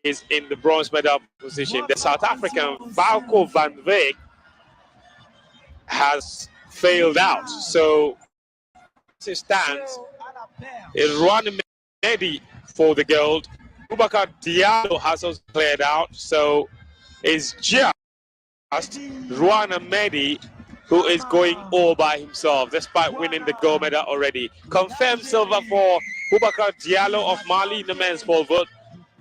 is in the bronze medal position. The South African Valko van Wyk has failed out. So it stands is Ruan Medi for the gold. Boubacar Diallo has also cleared out. So it's just Ruan Medi who is going all by himself despite winning the gold medal already. Confirmed silver for Boubacar Diallo of Mali in the men's pole vault,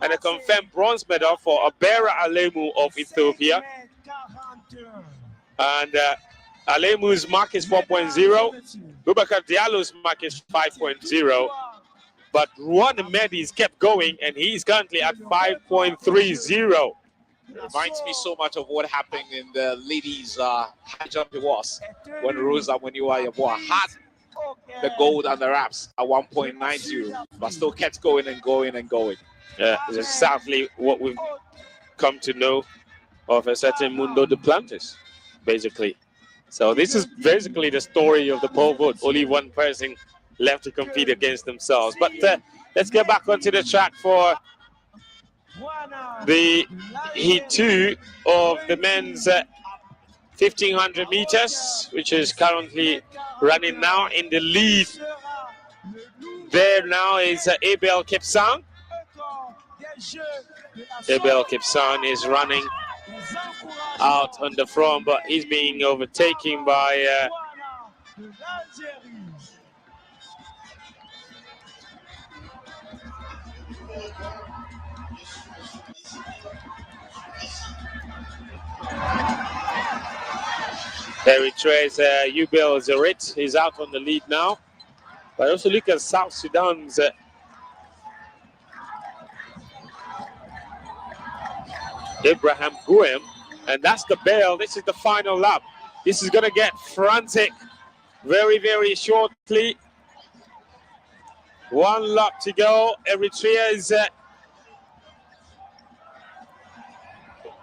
and a confirmed bronze medal for Abera Alemu of Ethiopia. And Alemu's mark is 4.0. Boubacar Diallo's mark is 5.0. But Ruan Medi's kept going, and he's currently at 5.30. Reminds me so much of what happened in the ladies' high jump. It was when Rosa Waniwa had the gold and the wraps at 1.90, but still kept going and going and going. Yeah, it's exactly what we've come to know of a certain Mundo Duplantis, basically. So this is basically the story of the pole vault. Only one person left to compete against themselves. But let's get back onto the track for the heat 2 of the men's 1500 meters, which is currently running now. In the lead there now is Abel Kipsang. Abel Kipsang is running out on the front, but he's being overtaken by Eritrea's Yubel Zerit is out on the lead now. But also look at South Sudan's Abraham Guem, and that's the bell. This is the final lap. This is going to get frantic very, very shortly. One lap to go. Eritrea is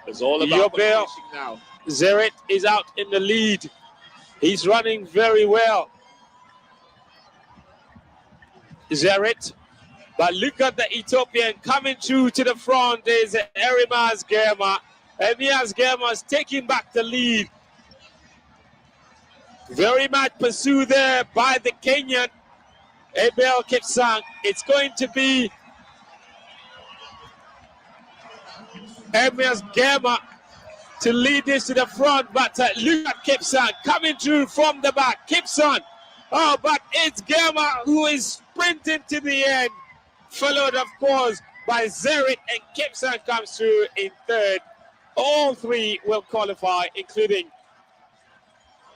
it's all about finishing now. Zerit is out in the lead. He's running very well, Zerit. But look at the Ethiopian coming through to the front. Is Erimas Germa. Erimas Germa is taking back the lead. Very much pursued there by the Kenyan Abel Kipsang. It's going to be Erimas Germa to lead this to the front, but look at Kipsang coming through from the back. Kipsang, oh, but it's Germa who is sprinting to the end, followed, of course, by Zerit, and Kipsang comes through in third. All three will qualify, including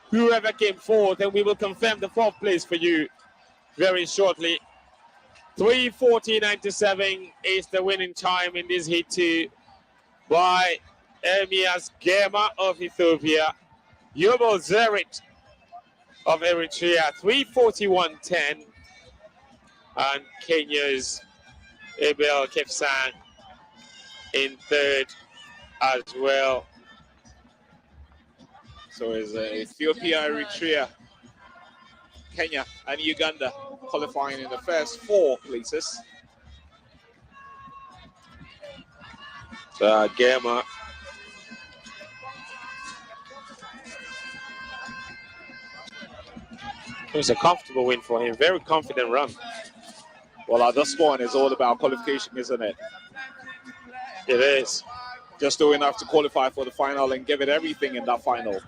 whoever came fourth, and we will confirm the fourth place for you very shortly. 3:40.97 is the winning time in this heat 2 by Ermias Germa of Ethiopia, Yubel Zerit of Eritrea, 3:41.10, and Kenya's Abel Kipsang in third as well. So is Ethiopia, Eritrea, Kenya, and Uganda qualifying in the first 4 places. Germa. It was a comfortable win for him. Very confident run. Well, at this point, it's all about qualification, isn't it? It is. Just doing enough to qualify for the final and give it everything in that final.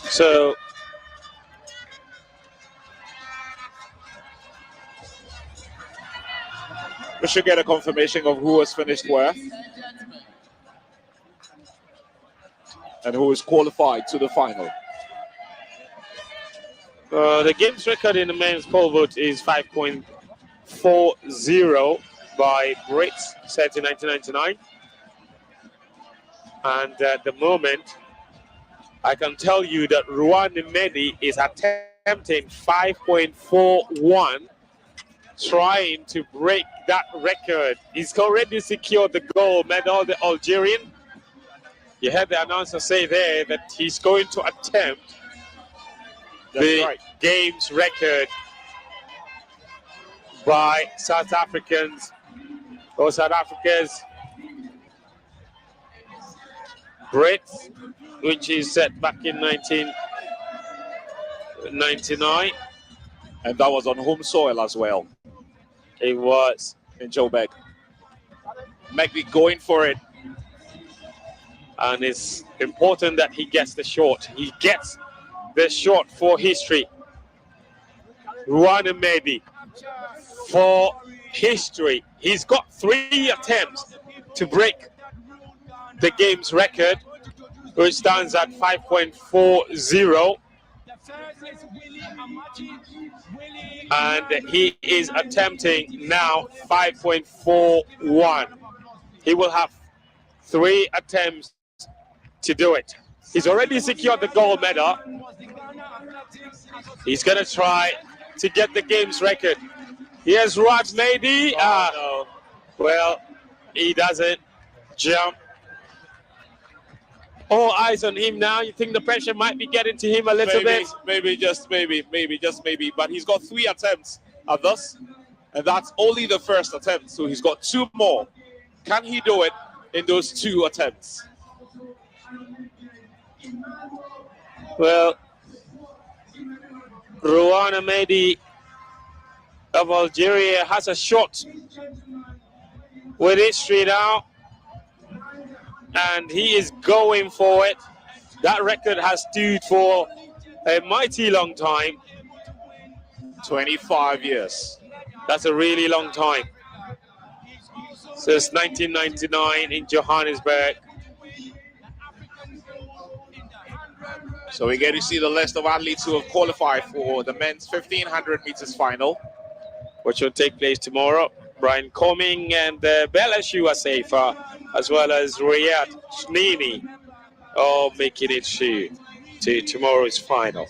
So we should get a confirmation of who has finished where and who is qualified to the final. The game's record in the men's pole vault is 5.40 by Brits, set in 1999. And at the moment, I can tell you that Ruan Medi is attempting 5.41, trying to break that record. He's already secured the gold medal, the Algerian. You heard the announcer say there that he's going to attempt the games record by South Africans or South Africa's Brits, which is set back in 1999. And that was on home soil as well. It was. In Joburg. Megby going for it. And it's important that he gets the shot. He gets the shot for history. Ruana Medi for history. He's got 3 attempts to break the game's record, which stands at 5.40. And he is attempting now 5.41. He will have 3 attempts to do it. He's already secured the gold medal. He's going to try to get the game's record. Here's Raj Mehdi. No. Well, he doesn't jump. All eyes on him now. You think the pressure might be getting to him a little bit? Maybe, just maybe. But he's got 3 attempts at this, and that's only the first attempt. So he's got 2 more. Can he do it in those 2 attempts? Well, Ruana Mehdi of Algeria has a shot with history now, and he is going for it. That record has stood for a mighty long time. 25 years. That's a really long time. Since 1999 in Johannesburg. So we get to see the list of athletes who have qualified for the men's 1500 meters final, which will take place tomorrow. Brian Coming and Bella Shuasefa, as well as Riyad Shnini, all making it to tomorrow's final.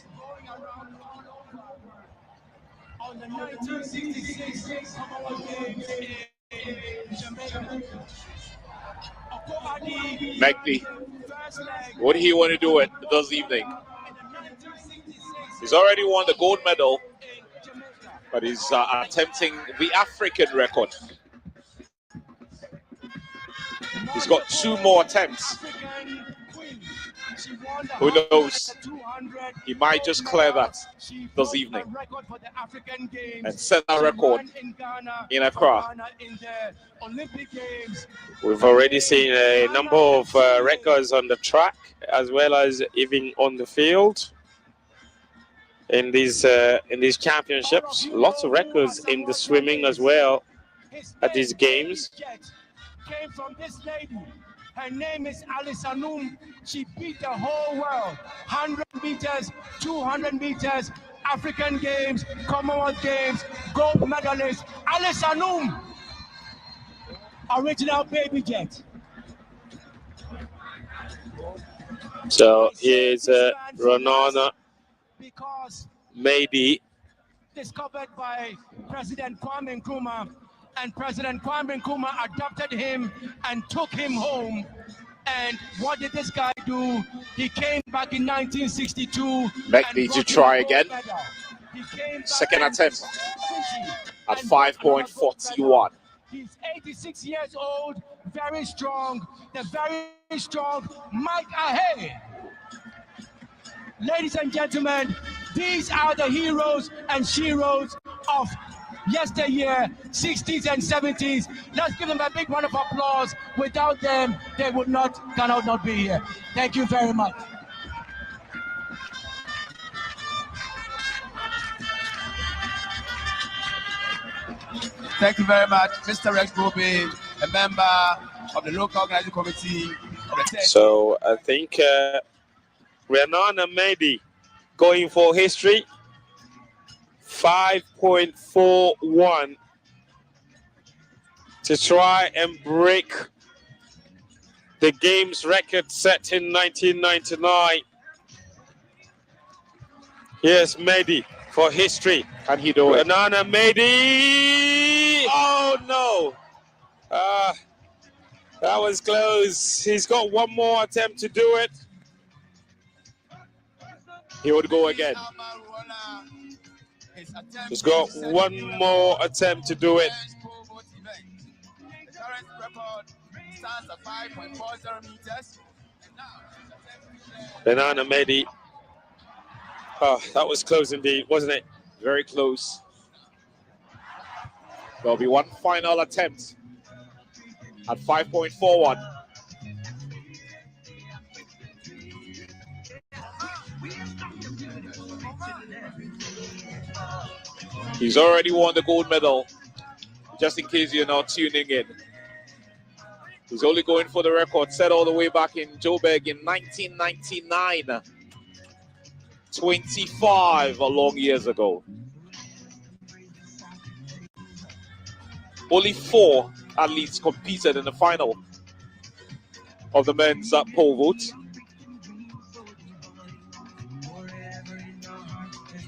Megby, what do you want to do it this evening? He's already won the gold medal, but he's attempting the African record. He's got 2 more attempts. Who knows? He might just clear that this evening and set that record in Accra. We've already seen a number of records on the track as well as even on the field in these championships. Lots of records in the swimming as well at these games. Came from this lady. Her name is Alice Anum. She beat the whole world. 100 meters, 200 meters, African Games, Commonwealth Games, gold medalist. Alice Anum, original baby jet. So here's Ruana Mehdi, discovered by President Kwame Nkrumah. And President Kwame Nkrumah adopted him and took him home. And what did this guy do? He came back in 1962. Megby to try again. Second attempt at 5.41. He's 86 years old, very strong. The very strong Mike Ahe. Ladies and gentlemen, these are the heroes and sheroes of yesteryear, 60s and 70s. Let's give them a big round of applause. Without them, they would cannot not be here. Thank you very much. Thank you very much, Mr. Rex Bobe, a member of the local organizing committee. So I think Ruana Mehdi going for history. 5.41 to try and break the game's record set in 1999. Here's Mehdi for history. Can he do it? Ruana Mehdi! Oh no! That was close. He's got one more attempt to do it. He would go again. He's got one more attempt to do it. The current record stands at 5.40 meters. Banana Mehdi. Oh, that was close indeed, wasn't it? Very close. There'll be one final attempt at 5.41. He's already won the gold medal, just in case you're not tuning in. He's only going for the record set all the way back in Joburg in 1999. 25 long years ago. Only 4 athletes competed in the final of the men's pole vault.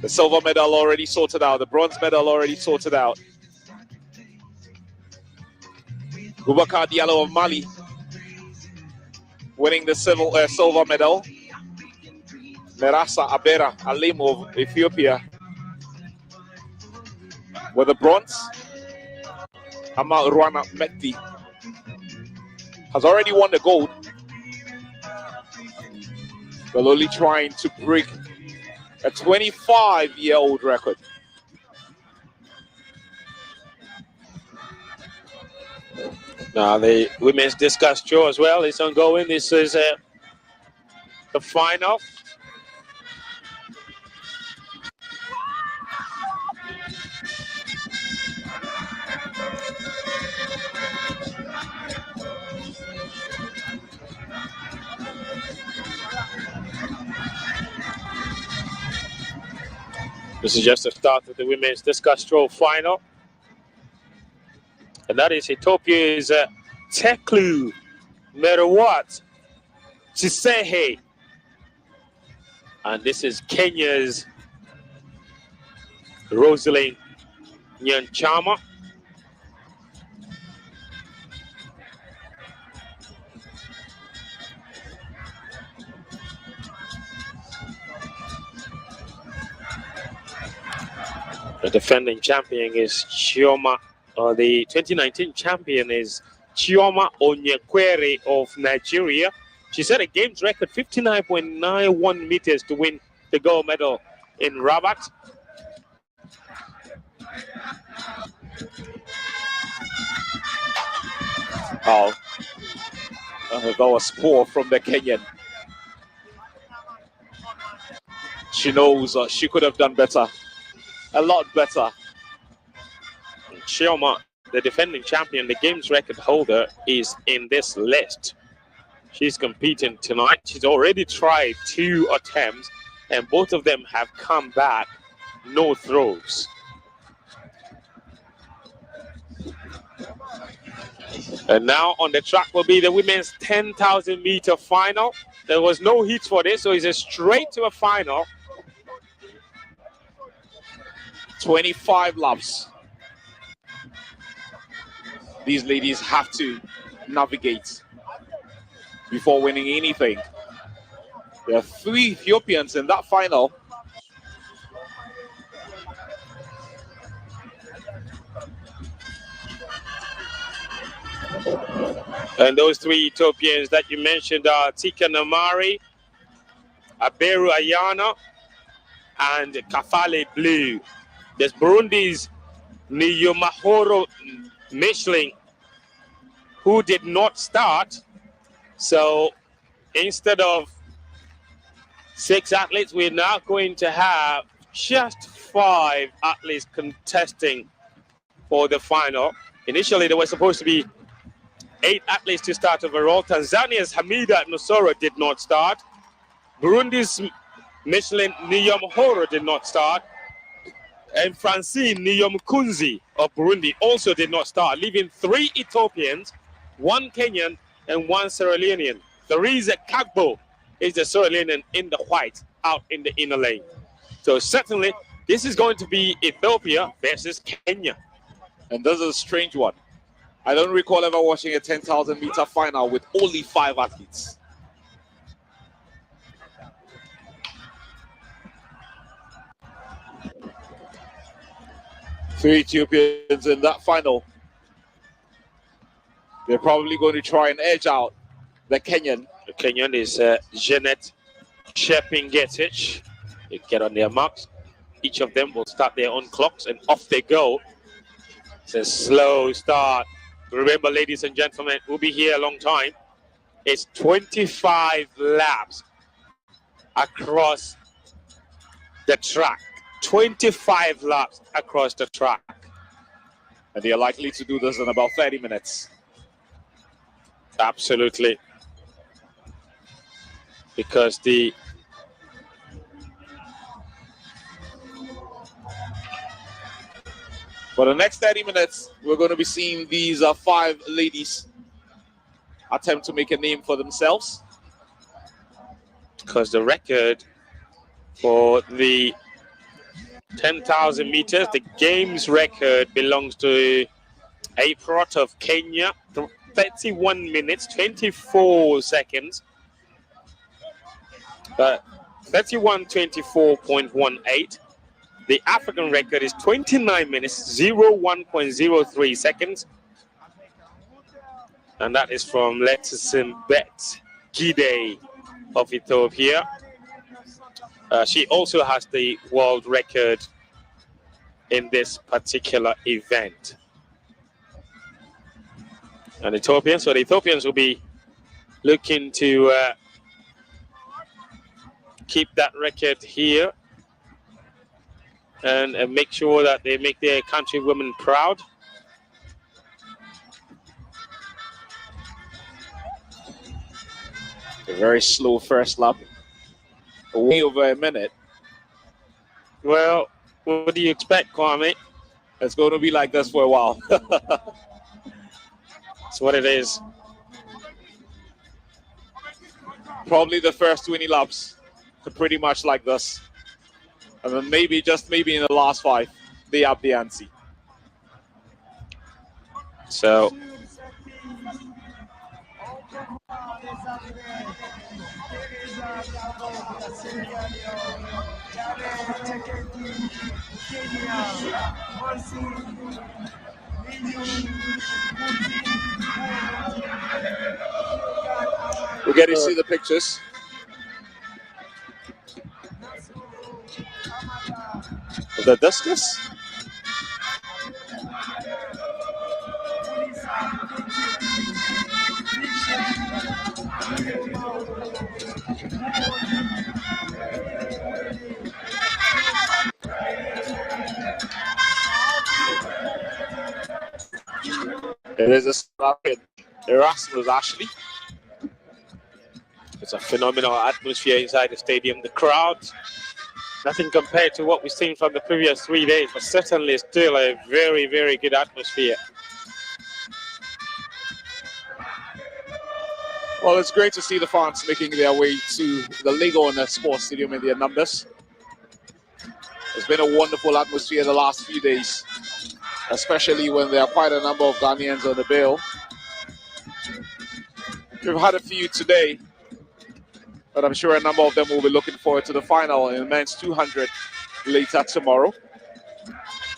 The silver medal already sorted out. The bronze medal already sorted out. Boubacar Diallo of Mali winning the silver medal. Merasa Abera Alim of Ethiopia with the bronze. Amal Ruana Mekti has already won the gold, but only trying to break a 25-year-old record. Now the women's discus throw as well is ongoing. This is the final. This is just the start of the women's discus throw final. And that is Ethiopia's Teklu Merewat Chisehe. And this is Kenya's Rosalind Nyanchama. The defending champion is Chioma, or the 2019 champion is Chioma Onyekwere of Nigeria. She set a games record 59.91 meters to win the gold medal in Rabat. Oh, that was poor from the Kenyan. She knows she could have done better. A lot better. Chioma, the defending champion, the games record holder, is in this list. She's competing tonight. She's already tried 2 attempts, and both of them have come back no throws. And now on the track will be the women's 10,000 meter final. There was no heat for this, so it's a straight to a final. 25 laps. These ladies have to navigate before winning anything. There are 3 Ethiopians in that final. And those 3 Ethiopians that you mentioned are Tika Namari, Aberu Ayana, and Kafale Blue. There's Burundi's Niyomahoro Michelin, who did not start. So instead of 6 athletes, we're now going to have just 5 athletes contesting for the final. Initially, there were supposed to be 8 athletes to start overall. Tanzania's Hamida Nosoro did not start. Burundi's Michelin Niyomahoro did not start. And Francine Niyomkunzi of Burundi also did not start, leaving 3 Ethiopians, 1 Kenyan, and 1 Sierra Leonean. Theresa Kagbo is the Sierra Leonean in the white out in the inner lane. So certainly, this is going to be Ethiopia versus Kenya. And this is a strange one. I don't recall ever watching a 10,000 meter final with only 5 athletes. Three Ethiopians in that final. They're probably going to try and edge out the Kenyan. The Kenyan is Janet Shepingetich. They get on their marks. Each of them will start their own clocks and off they go. It's a slow start. Remember, ladies and gentlemen, we'll be here a long time. It's 25 laps across the track. 25 laps across the track. And they are likely to do this in about 30 minutes. Absolutely. Because for the next 30 minutes, we're going to be seeing these 5 ladies attempt to make a name for themselves. Because the record for the 10,000 meters, the games record belongs to a prot of Kenya, 31 minutes, 24 seconds. 31:24.18. The African record is 29 minutes, 01.03 seconds. And that is from Letisimbet Gide of Ethiopia. She also has the world record in this particular event. And the Ethiopians will be looking to keep that record here and make sure that they make their countrywomen proud. A very slow first lap. Way over a minute. Well, what do you expect, Kwame? It's going to be like this for a while. That's what it is. Probably the first 20 laps are pretty much like this. And then maybe in the last 5, they up the ante. So we're getting to see the pictures. of the discus. It is a started Erasmus Ashley. It's a phenomenal atmosphere inside the stadium. The crowd, nothing compared to what we've seen from the previous 3 days, but certainly still a very, very good atmosphere. Well, it's great to see the fans making their way to the Lego and the Sports Stadium in their numbers. It's been a wonderful atmosphere the last few days, especially when there are quite a number of Ghanaians on the bill. We've had a few today, but I'm sure a number of them will be looking forward to the final in the men's 200 later tomorrow,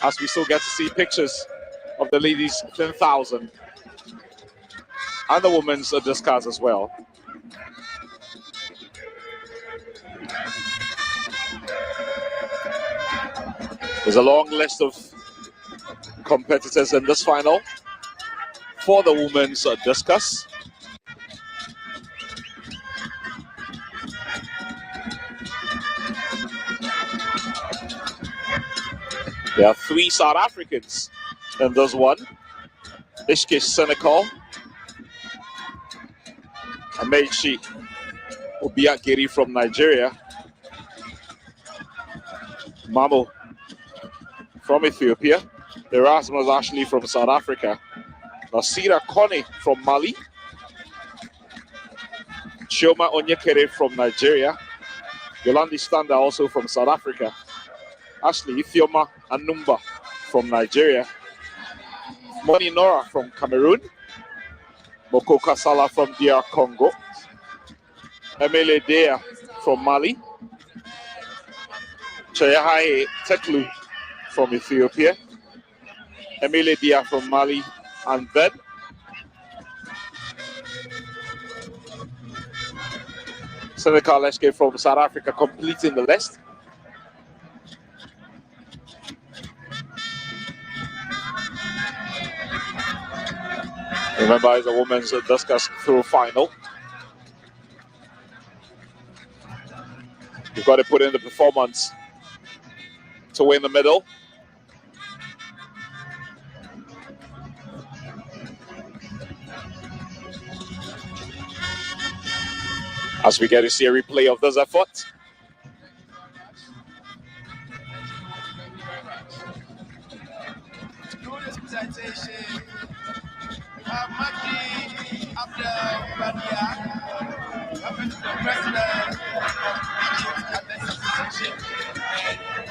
as we still get to see pictures of the ladies' 10,000 and the women's discus as well. There's a long list of competitors in this final for the women's discus. There are 3 South Africans in this one. Ishke Senegal, Amechi Obiakeri from Nigeria, Mamo from Ethiopia, Erasmus Ashley from South Africa, Nasira Kone from Mali, Chioma Onyekere from Nigeria, Yolandi Standa also from South Africa, Ashley Ithioma Anumba from Nigeria, Moni Nora from Cameroon. Mokoka Salah from DR Congo. Emile Dea from Mali. Chayahai Teklu from Ethiopia. Emile Dia from Mali. And then Seneca Leshke from South Africa completing the list. Remember, it's a women's discus throw final. You've got to put in the performance to win the medal. As we get to see a replay of this effort.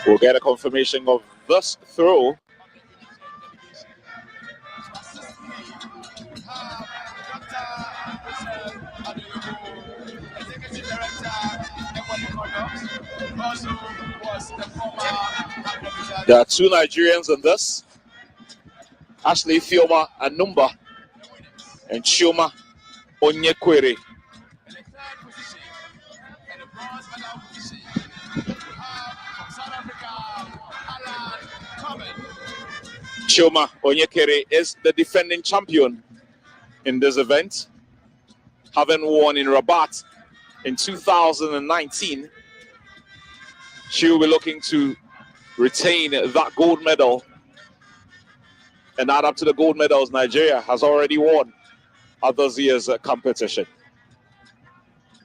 We'll get a confirmation of this throw. There are two Nigerians in this. Ashley Fioma Anumba and Chioma Onyekwere. Chioma Onyekwere is the defending champion in this event, having won in Rabat in 2019. She will be looking to retain that gold medal and add up to the gold medals Nigeria has already won at this year's competition.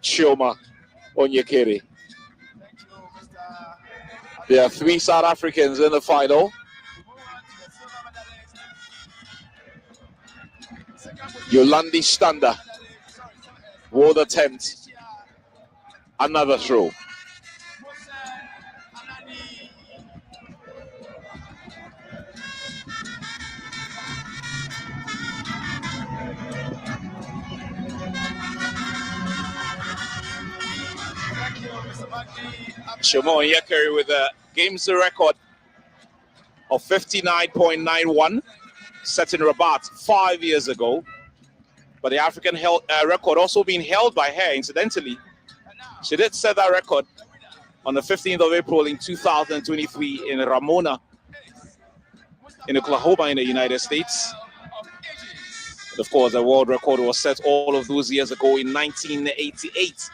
Chioma Onyekwere. There are 3 South Africans in the final. Yolandi Stander would attempt another throw. Chioma Onyekwere with a games record of 59.91, set in Rabat 5 years ago. But the African record also being held by her, incidentally. She did set that record on the 15th of April in 2023 in Ramona, in Oklahoma, in the United States. And of course, the world record was set all of those years ago in 1988,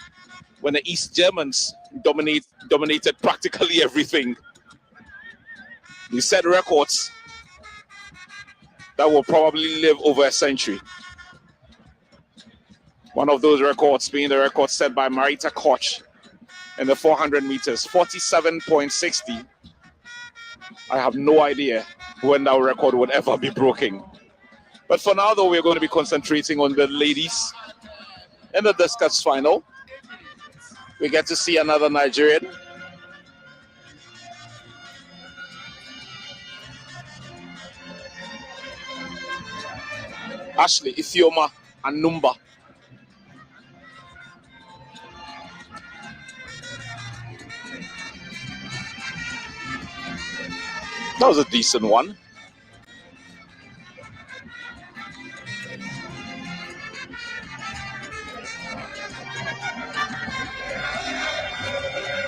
when the East Germans dominated practically everything. They set records that will probably live over a century. One of those records being the record set by Marita Koch in the 400 meters, 47.60. I have no idea when that record would ever be broken. But for now, though, we're going to be concentrating on the ladies in the discus final. We get to see another Nigerian. Ashley Ifioma Anumba. That was a decent one.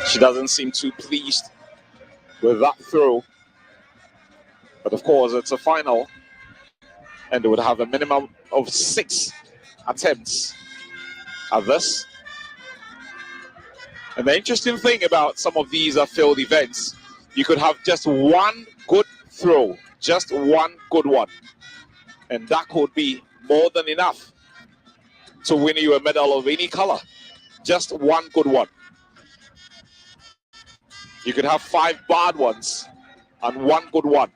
She doesn't seem too pleased with that throw. But of course, it's a final. And they would have a minimum of 6 attempts at this. And the interesting thing about some of these field events, you could have just one good throw, just one good one. And that could be more than enough to win you a medal of any color. Just one good one. You could have 5 bad ones, and one good one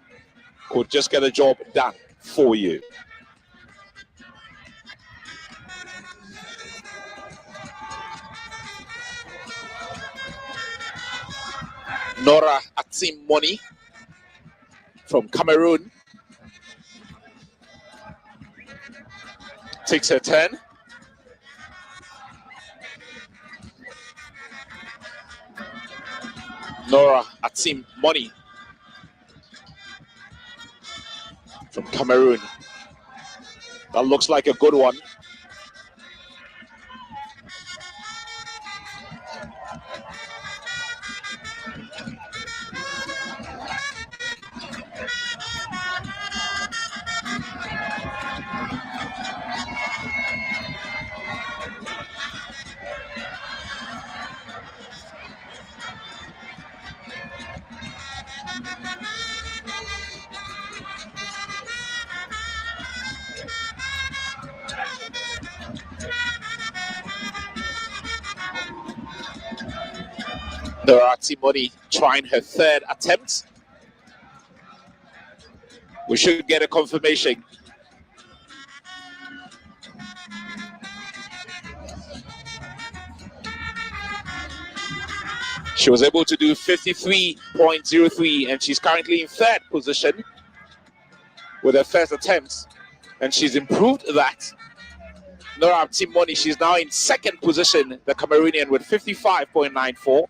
could just get a job done for you. Nora Atsimoni from Cameroon takes her turn. Nora Atim Money from Cameroon. That looks like a good one. Dorati Modi trying her third attempt. We should get a confirmation. She was able to do 53.03 and she's currently in third position with her first attempt, and she's improved that. Nora Timoni, she's now in second position, the Cameroonian, with 55.94.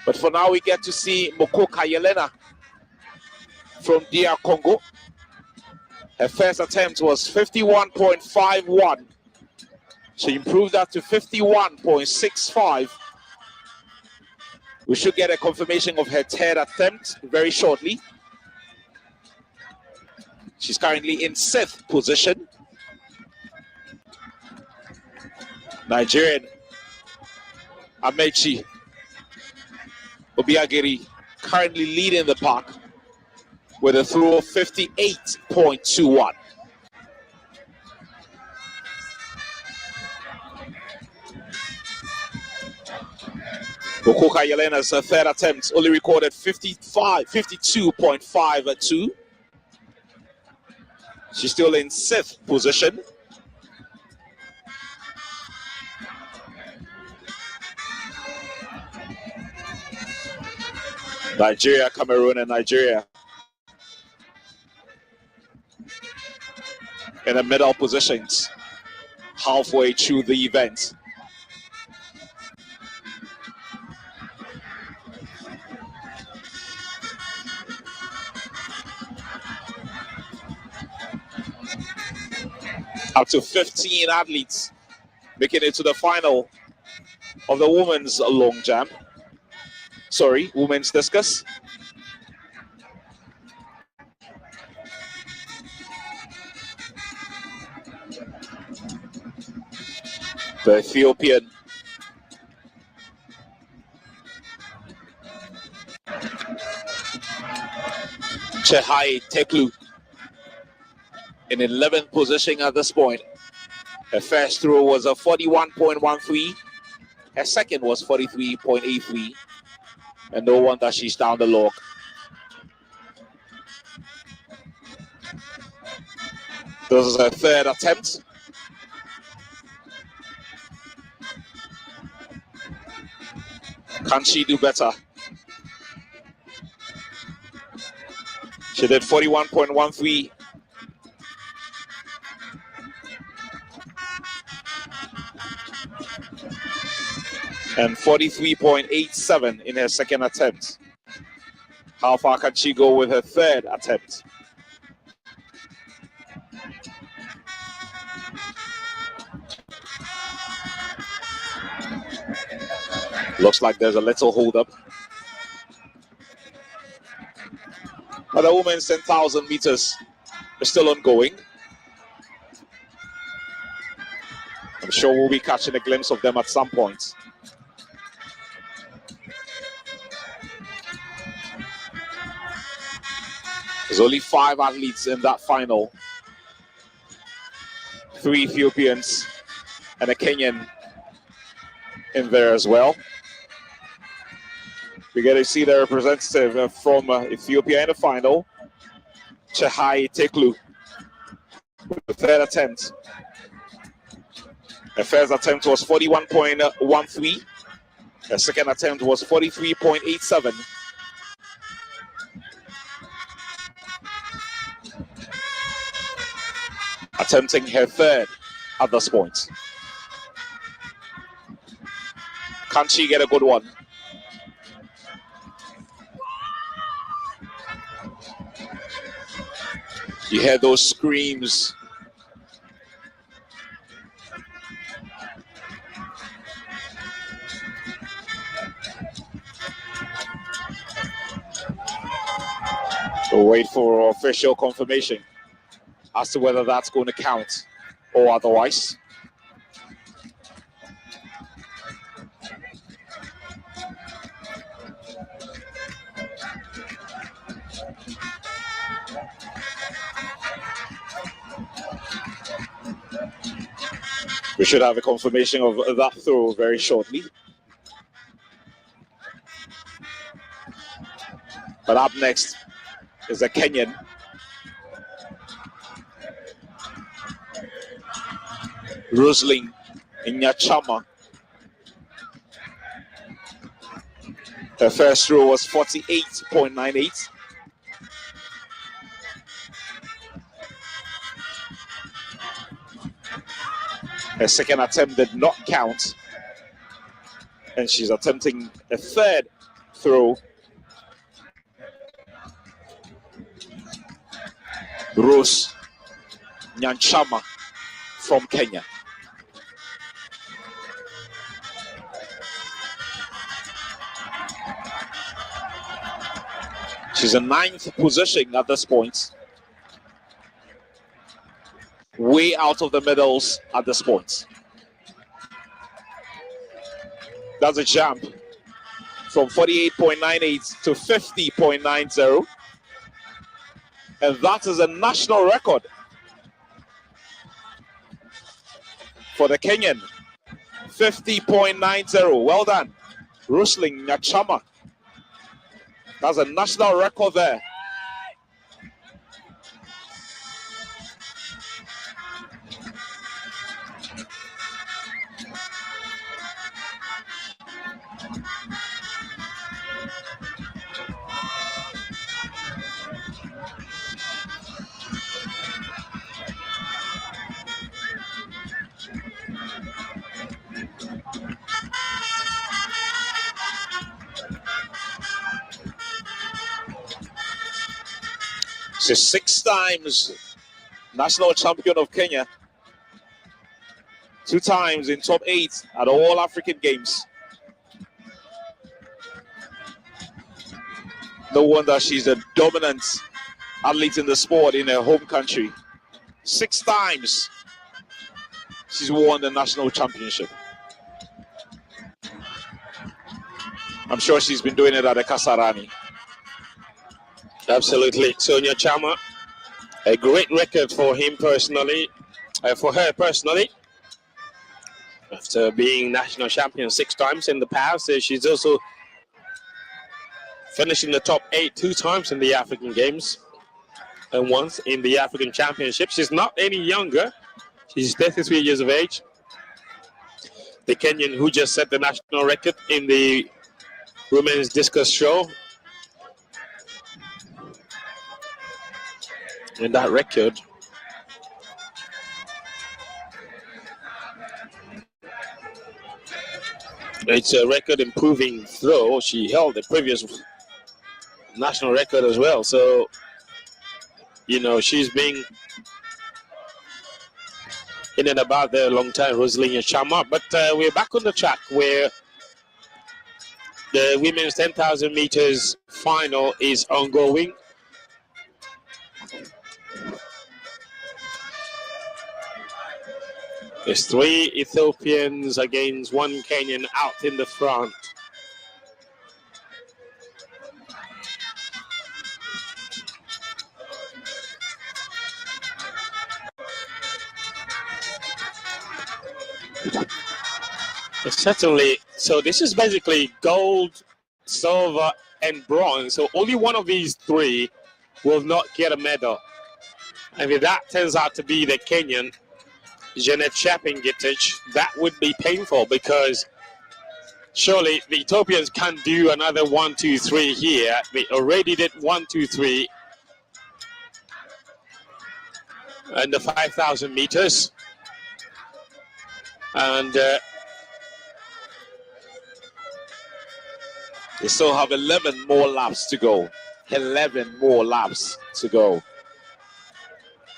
But for now, we get to see Mokoka Yelena from DR Congo. Her first attempt was 51.51. She improved that to 51.65. We should get a confirmation of her third attempt very shortly. She's currently in 6th position. Nigerian Amechi Obiageri currently leading the pack with a throw of 58.21. Mokoka Yelena's third attempt only recorded 52.52. She's still in 6th position. Nigeria, Cameroon, and Nigeria in the middle positions halfway through the event. Up to 15 athletes making it to the final of the women's long jump. Sorry, women's discus. The Ethiopian Chehai Teklu in 11th position at this point. Her first throw was a 41.13. Her second was 43.83. And no wonder she's down the log. This is her third attempt. Can she do better? She did 41.13. And 43.87 in her second attempt. How far can she go with her third attempt? Looks like there's a little hold up. But the women's 10,000 meters is still ongoing. I'm sure we'll be catching a glimpse of them at some point. There's only 5 athletes in that final. 3 Ethiopians and a Kenyan in there as well. We get to see the representative from Ethiopia in the final, Chehai Teklu, with the third attempt. Her first attempt was 41.13. Her second attempt was 43.87. At attempting her third at this point. Can she get a good one? You hear those screams. We'll wait for official confirmation as to whether that's going to count or otherwise. We should have a confirmation of that throw very shortly. But up next is a Kenyan. Rosling Nyachama. Her first throw was 48.98. Her second attempt did not count. And she's attempting a third throw. Rose Nyanchama from Kenya. She's in 9th position at this point. Way out of the medals at this point. That's a jump from 48.98 to 50.90. And that is a national record for the Kenyan. 50.90. Well done, Rosling Nyachama. That's a national record there. She's 6 times national champion of Kenya. 2 times in top 8 at all African Games. No wonder she's a dominant athlete in the sport in her home country. 6 times she's won the national championship. I'm sure she's been doing it at the Kasarani. Absolutely. Sonia Chama, a great record for him personally, for her personally. After being national champion 6 times in the past, she's also finished in the top 8 2 times in the African Games and once in the African Championship. She's not any younger. She's 33 years of age. The Kenyan who just set the national record in the women's discus show. And that record it's a record improving throw. She held the previous national record as well. So, you know, she's been in and about there a long time, Rosalind Chama. But we're back on the track where the women's 10,000 meters final is ongoing. There's 3 Ethiopians against 1 Kenyan out in the front. Certainly. So this is basically gold, silver, and bronze. So only one of these 3 will not get a medal. And if that turns out to be the Kenyan, Janet Chapingetich, that would be painful because surely the Ethiopians can't do another 1, 2, 3 here. They already did 1, 2, 3. and the 5,000 meters. And they still have 11 more laps to go. 11 more laps to go.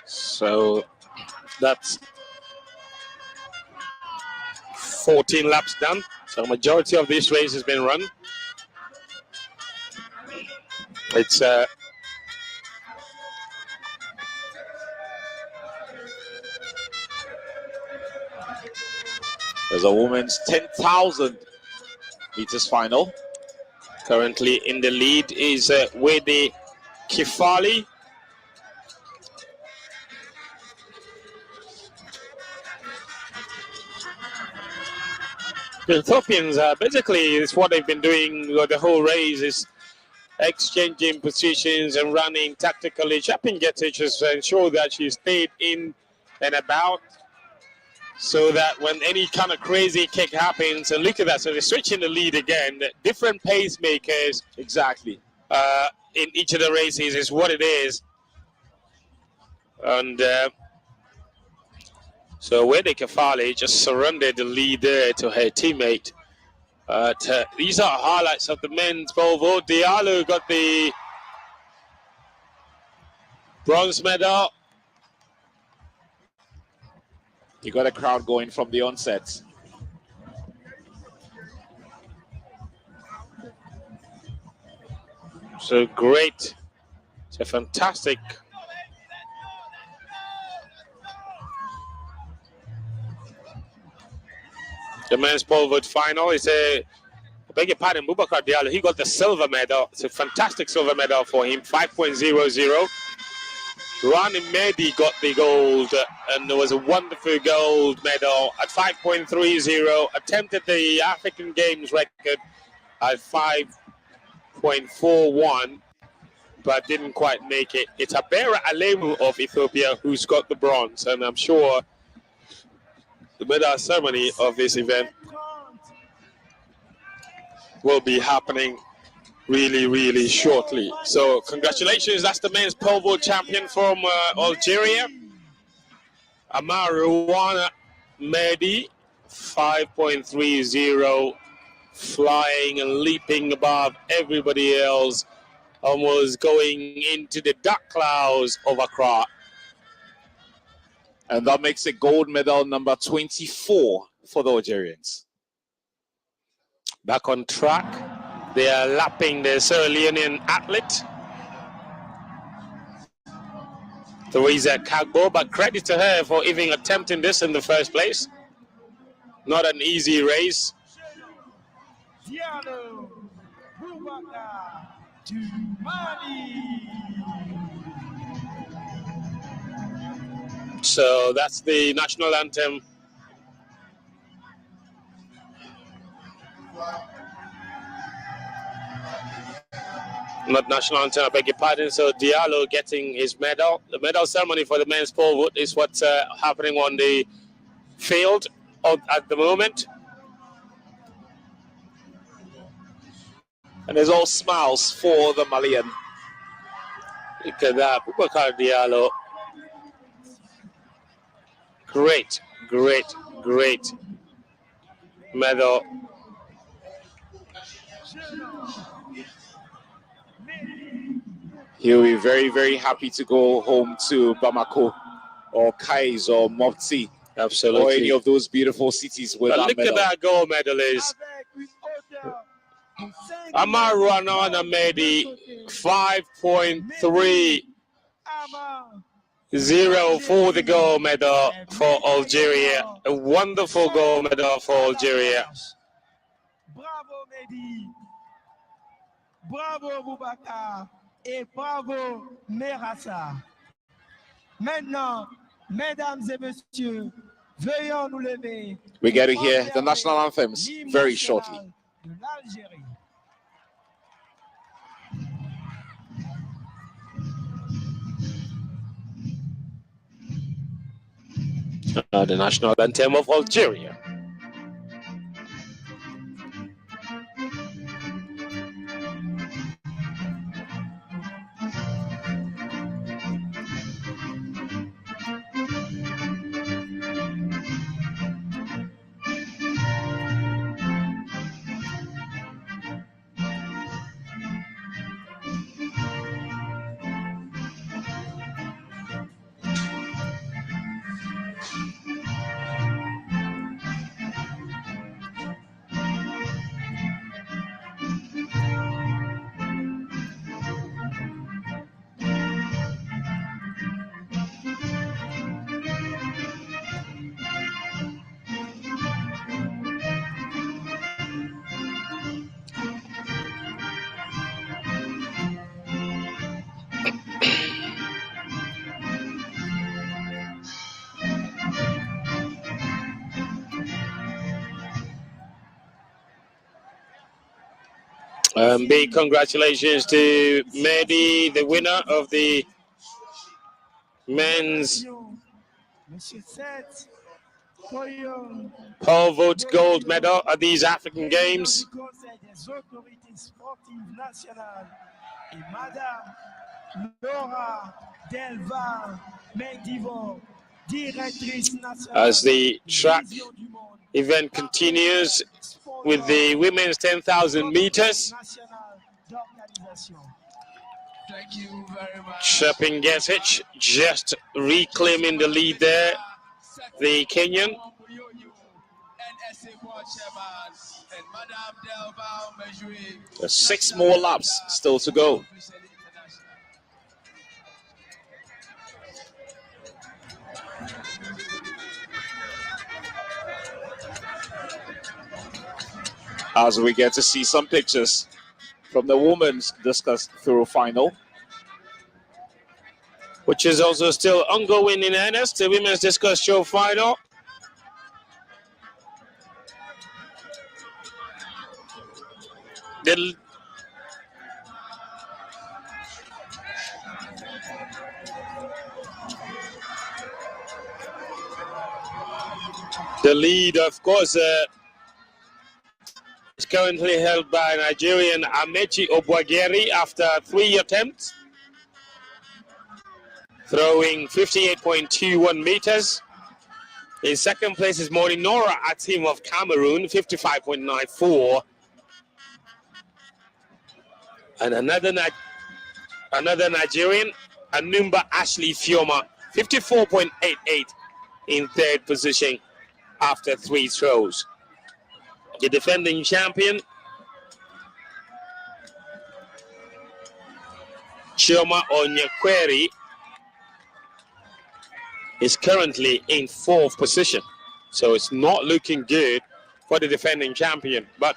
So that's 14 laps done. So majority of this race has been run. It's there's a women's 10,000 meters final. Currently in the lead is Wede Kifali. The Ethiopians, basically, it's what they've been doing the whole race, is exchanging positions and running tactically. Chapingete just ensure that she stayed in and about, so that when any kind of crazy kick happens, and look at that, so they're switching the lead again. Different pacemakers, exactly, in each of the races is what it is. And so Wede Kafali just surrendered the lead there to her teammate. These are highlights of the men's pole vault. Diallo got the bronze medal. You got a crowd going from the onset. So great. It's a fantastic. The men's pole vault final is I beg your pardon, Boubacar Diallo, he got the silver medal. It's a fantastic silver medal for him, 5.00. Rani Mehdi got the gold, and there was a wonderful gold medal at 5.30. Attempted the African Games record at 5.41, but didn't quite make it. It's Abera Alemu of Ethiopia who's got the bronze, and I'm sure the medal ceremony of this event will be happening really, really shortly. So congratulations, that's the men's pole vault champion from Algeria, Amarouane Mehdi, 5.30, flying and leaping above everybody else, almost going into the dark clouds of Accra. And that makes it gold medal number 24 for the Algerians. Back on track, they are lapping the Sierra Leonean athlete, Theresa Kagbo, but credit to her for even attempting this in the first place. Not an easy race. So that's the national anthem. Not national anthem, I beg your pardon. So Diallo getting his medal. The medal ceremony for the men's pole vault is what's happening on the field at the moment. And there's all smiles for the Malian. Look at that, Boubacar Diallo. Great, great, great medal. He'll be very, very happy to go home to Bamako or Kais or Mopti. Absolutely. Or any of those beautiful cities with that look medal. at that gold medalist. Amarouane Mehdi, 5.30 for the gold medal for Algeria. A wonderful gold medal for Algeria. Bravo Mehdi. Bravo Boubacar. Et bravo Merassa. Maintenant, mesdames et messieurs, veuillons nous lever. We get to hear the national anthems very shortly. The national anthem of Algeria. Big congratulations to Mehdi, the winner of the men's pole vault gold medal at these African Games. As the track event continues with the women's 10,000 meters. Thank you very much. Chepngetich just reclaiming the lead there. The Kenyan. There's 6 more laps still to go. As we get to see some pictures from the women's discus throw final, which is also still ongoing in earnest, the women's discus throw final. The lead, of course, is currently held by Nigerian Amechi Obwageri after 3 attempts, throwing 58.21 meters. In second place is Morinora Atim of Cameroon, 55.94. And another Nigerian, Anumba Ashley Fioma, 54.88 in third position after 3 throws. The defending champion, Chioma Onyekweri, is currently in 4th position. So it's not looking good for the defending champion. But,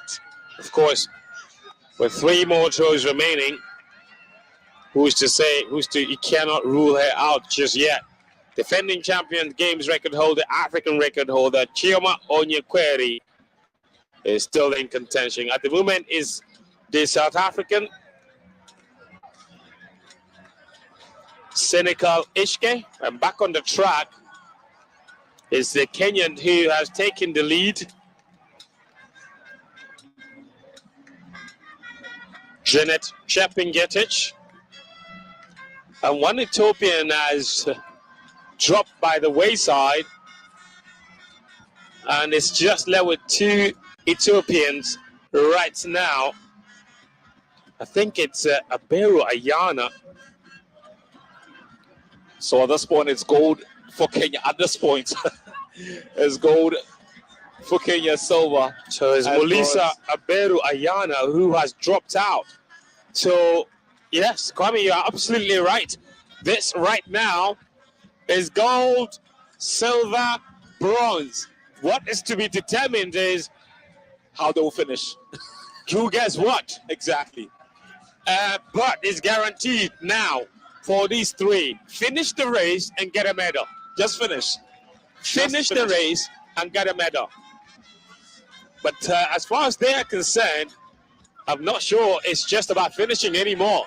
of course, with 3 more throws remaining, you cannot rule her out just yet. Defending champion, games record holder, African record holder, Chioma Onyekweri, is still in contention. At the moment is the South African, Senegal Ishke, and back on the track is the Kenyan who has taken the lead, Janet Chepngetich, and one Ethiopian has dropped by the wayside, and it's just left with 2 Ethiopians right now. I think it's Aberu Ayana. So at this point, it's gold for Kenya. At this point, it's gold for Kenya, silver. So it's Molisa Aberu Ayana who has dropped out. So, yes, Kwame, you're absolutely right. This right now is gold, silver, bronze. What is to be determined is how they will finish. Who gets what? Exactly. But it's guaranteed now for these 3. Finish the race and get a medal. Just finish. Finish the race and get a medal. But as far as they are concerned, I'm not sure it's just about finishing anymore.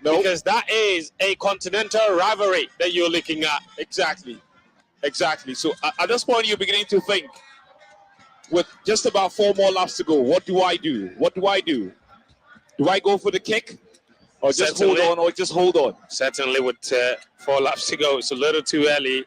No. Because that is a continental rivalry that you're looking at. Exactly. Exactly. So at this point, you're beginning to think, with just about 4 more laps to go, what do I do? What do I do? Do I go for the kick? Or just hold on, or just hold on? Certainly with 4 laps to go, it's a little too early.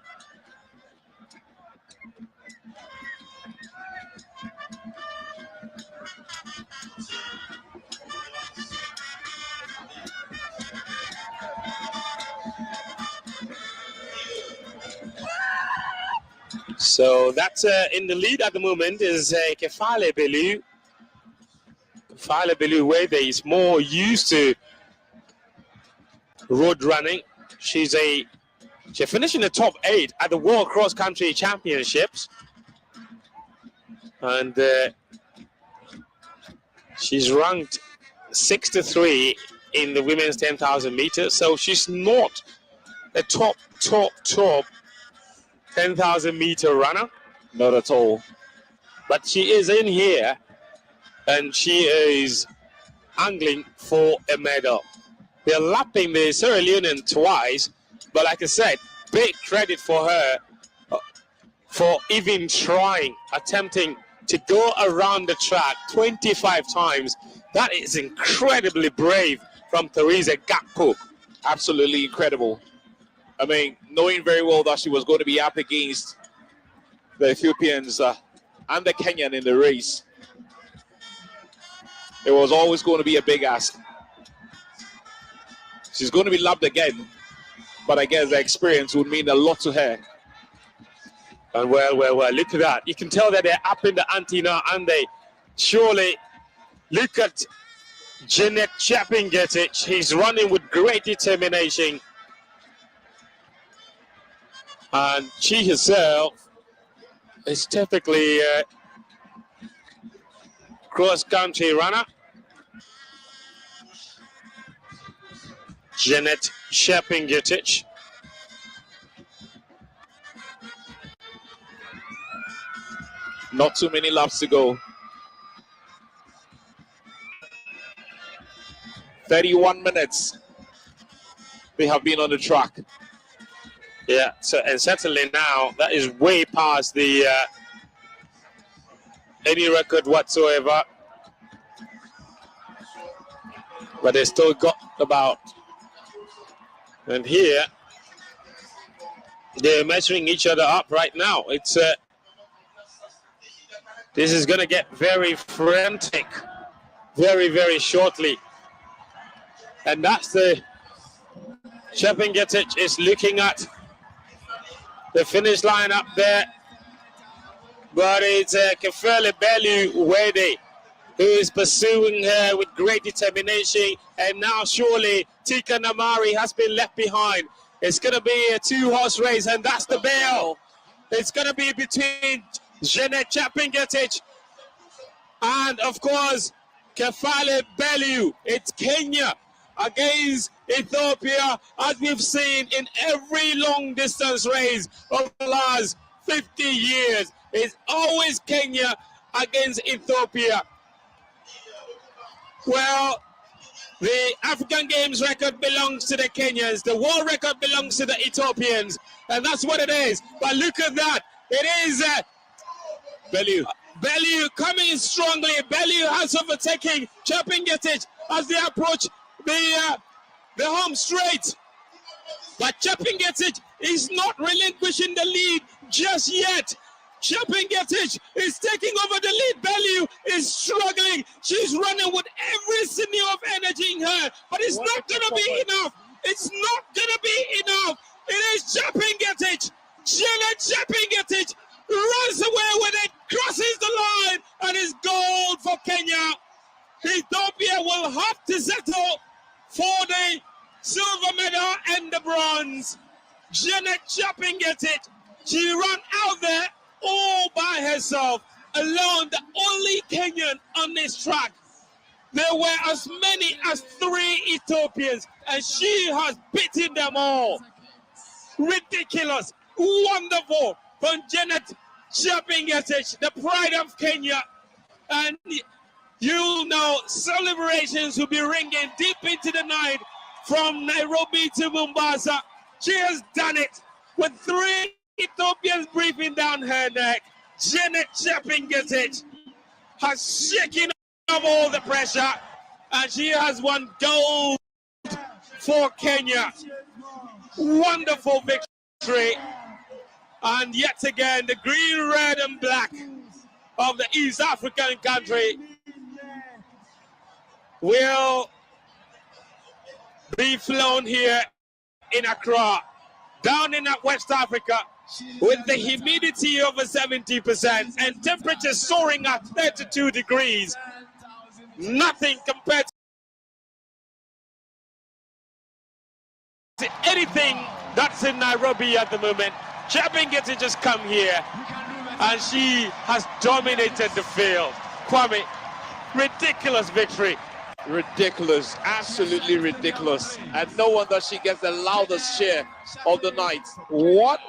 So that's in the lead at the moment is Kefale Belu. Kefale Belu, where they is more used to road running. She finished in the top 8 at the World Cross Country Championships. And she's ranked 63 in the women's 10,000 meters. So she's not a top 10,000 meter runner. Not at all. But she is in here, and she is angling for a medal. They're lapping the Sierra Leonean twice, but like I said, big credit for her for even trying, attempting to go around the track 25 times. That is incredibly brave from Teresa Gakpo. Absolutely incredible. I mean, knowing very well that she was going to be up against the Ethiopians and the Kenyan in the race, it was always going to be a big ask. She's going to be loved again, but I guess the experience would mean a lot to her. And well, look at that. You can tell that they're up in the ante now, and they surely look at Jeanette Chepingetich. She's running with great determination. And she herself is typically a cross-country runner. Jeanette Chepingetich. Not too many laps to go. 31 minutes they have been on the track. Yeah, so and certainly now that is way past the any record whatsoever. But they still got about. And here they're measuring each other up right now. It's this is going to get very frantic very, very shortly. And that's the Chepingetich is looking at the finish line up there. But it's Kefele Belu Wede who is pursuing her with great determination. And now surely Tika Namari has been left behind. It's going to be a two-horse race, and that's the bell. It's going to be between Jeanette Chepingetich and, of course, Kefale Belu. It's Kenya against Ethiopia, as we've seen in every long-distance race of the last 50 years. It's always Kenya against Ethiopia. Well, the African Games record belongs to the Kenyans. The world record belongs to the Ethiopians. And that's what it is. But look at that. It is Belu coming strongly. Belu has overtaken Chepingetich as they approach the home straight. But Chepingetich is not relinquishing the lead just yet. Chepingetich is taking over the lead. Belu is struggling. She's running with every sinew of energy in her, but it's not going to be enough. It's not going to be enough. It is Chepingetich. Jeanette Chepingetich runs away with it, crosses the line, and is gold for Kenya. Ethiopia will have to settle for the silver medal and the bronze. Jeanette Chepingetich, she ran out there all by herself, alone, the only Kenyan on this track. There were as many as 3 Ethiopians, and she has beaten them all. Ridiculous, wonderful from Jeanette Chepingetich, the pride of Kenya. And you know, celebrations will be ringing deep into the night from Nairobi to Mombasa. She has done it with 3 Ethiopians breathing down her neck. Jeanette Chepingetich has shaken off all the pressure, and she has won gold for Kenya. Wonderful victory. And yet again, the green, red, and black of the East African country will be flown here in Accra, down in West Africa, with the humidity over 70% and temperatures soaring at 32 degrees. Nothing compared to anything that's in Nairobi at the moment. Chepingetich just come here and she has dominated the field. Kwame, ridiculous victory. Ridiculous, absolutely ridiculous. And no wonder she gets the loudest cheer of the night. What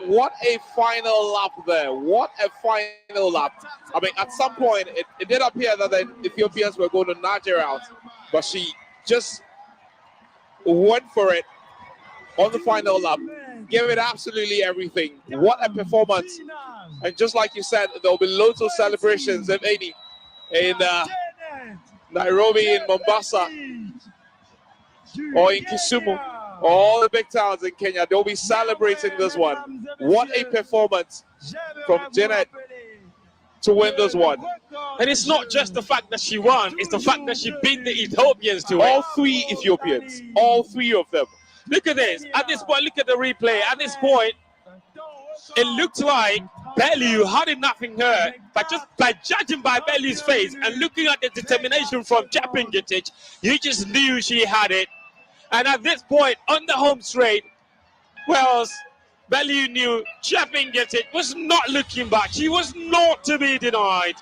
a final lap there. What a final lap. I mean, at some point, it did appear that the Ethiopians were going to nudge her out. but she just went for it on the final lap, gave it absolutely everything. What a performance. And just like you said, there'll be loads of celebrations in Nairobi, in Mombasa, or in Kisumu, all the big towns in Kenya. They'll be celebrating this one. What a performance from Janet to win this one. And it's not just the fact that she won, it's the fact that she beat the Ethiopians to All it. three Ethiopians, all three of them. Look at this. At this point, look at the replay. At this point, it looked like Bellew had enough in her, but just by judging by Bellew's face and looking at the determination from Chepingetich, you just knew she had it. And at this point, on the home straight, well, Bellew knew Chepingetich was not looking back. She was not to be denied.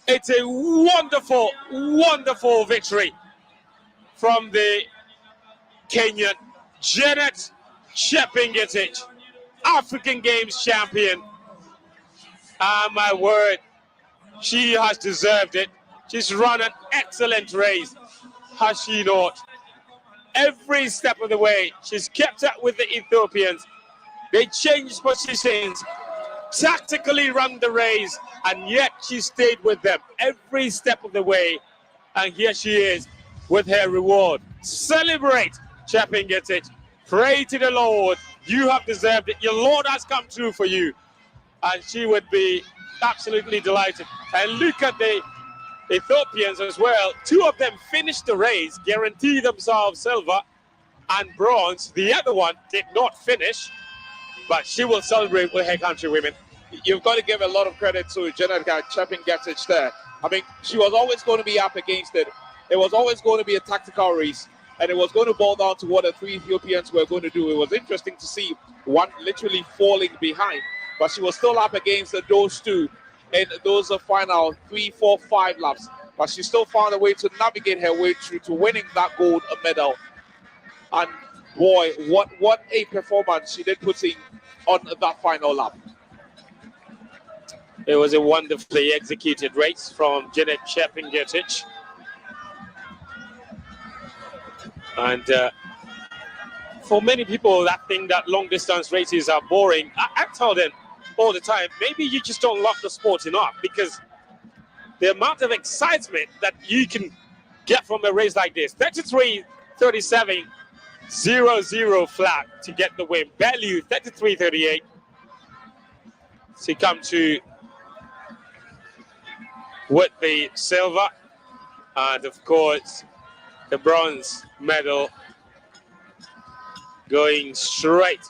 It's a wonderful, wonderful victory from the Kenyan Janet Chepingetich, African Games champion. My word, she has deserved it. She's run an excellent race, has she not? Every step of the way, she's kept up with the Ethiopians. They changed positions, tactically run the race, and yet she stayed with them every step of the way. And here she is with her reward. Celebrate, Chepingetich. Pray to the Lord. You have deserved it. Your Lord has come true for you. And she would be absolutely delighted. And look at the Ethiopians as well. Two of them finished the race, guaranteed themselves silver and bronze. The other one did not finish, but she will celebrate with her countrywomen. You've got to give a lot of credit to Janet Chepingetich there. I mean, she was always going to be up against it. It was always going to be a tactical race, and it was going to boil down to what the three Ethiopians were going to do. It was interesting to see one literally falling behind, but she was still up against those two in those final 3, 4, 5 laps. But she still found a way to navigate her way through to winning that gold medal. And boy, what a performance she did put in on that final lap. It was a wonderfully executed race from Janet Chepingetich. And for many people that think that long distance races are boring, I tell them all the time, maybe you just don't love the sport enough, because the amount of excitement that you can get from a race like this, 33.37, 0-0 flat to get the win. Bellew 33.38 to come to with the silver, and of course the bronze medal going straight